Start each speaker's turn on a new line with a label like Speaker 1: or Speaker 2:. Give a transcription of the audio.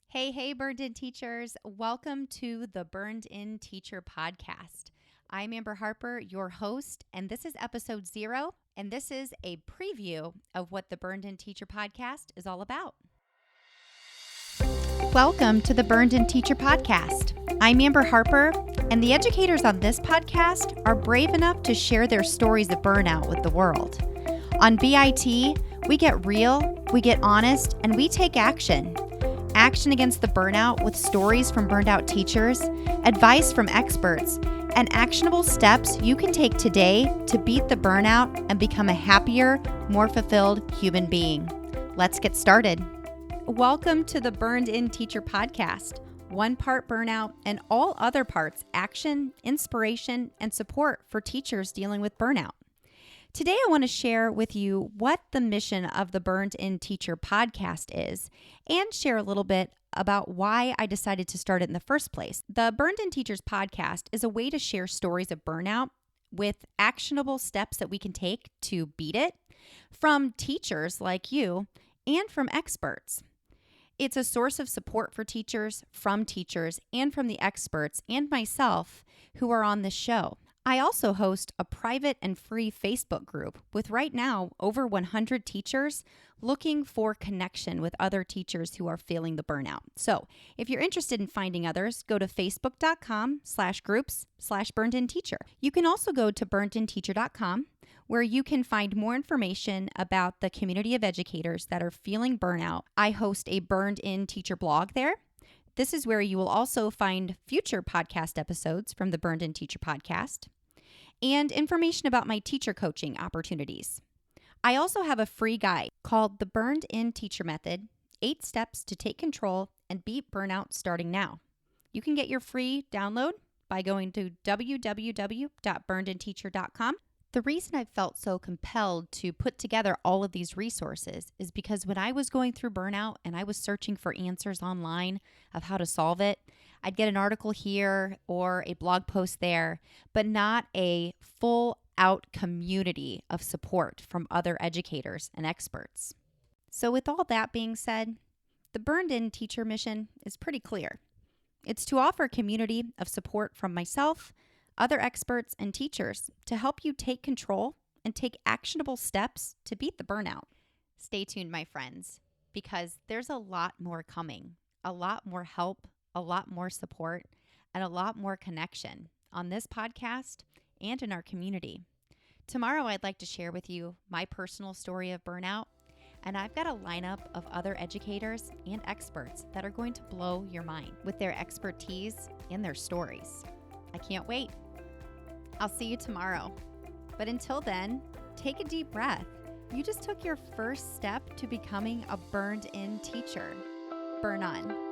Speaker 1: Hey, Burned In Teachers. Welcome to the Burned In Teacher podcast. I'm Amber Harper, your host, and this is episode 0, and this is a preview of what the Burned In Teacher podcast is all about. Welcome to the Burned In Teacher podcast. I'm Amber Harper, and the educators on this podcast are brave enough to share their stories of burnout with the world. On BIT, we get real, we get honest, and we take action. Action against the burnout with stories from burned out teachers, advice from experts, and actionable steps you can take today to beat the burnout and become a happier, more fulfilled human being. Let's get started. Welcome to the Burned In Teacher podcast. One part burnout and all other parts action, inspiration, and support for teachers dealing with burnout. Today, I want to share with you what the mission of the Burned In Teacher podcast is and share a little bit about why I decided to start it in the first place. The Burned In Teachers podcast is a way to share stories of burnout with actionable steps that we can take to beat it from teachers like you and from experts. It's a source of support for teachers, from teachers, and from the experts and myself who are on this show. I also host a private and free Facebook group with right now over 100 teachers looking for connection with other teachers who are feeling the burnout. So if you're interested in finding others, go to facebook.com/groups/burnedinteacher. You can also go to burnedinteacher.com where you can find more information about the community of educators that are feeling burnout. I host a Burned In Teacher blog there. This is where you will also find future podcast episodes from the Burned In Teacher podcast and information about my teacher coaching opportunities. I also have a free guide called The Burned In Teacher Method, 8 Steps to Take Control and Beat Burnout Starting Now. You can get your free download by going to www.burnedinteacher.com. The reason I felt so compelled to put together all of these resources is because when I was going through burnout and I was searching for answers online of how to solve it, I'd get an article here or a blog post there, but not a full out community of support from other educators and experts. So with all that being said, the Burned In Teacher mission is pretty clear. It's to offer a community of support from myself, other experts, and teachers to help you take control and take actionable steps to beat the burnout. Stay tuned, my friends, because there's a lot more coming, a lot more help, a lot more support, and a lot more connection on this podcast and in our community. Tomorrow, I'd like to share with you my personal story of burnout, and I've got a lineup of other educators and experts that are going to blow your mind with their expertise and their stories. I can't wait. I'll see you tomorrow. But until then, take a deep breath. You just took your first step to becoming a burned in teacher. Burn on.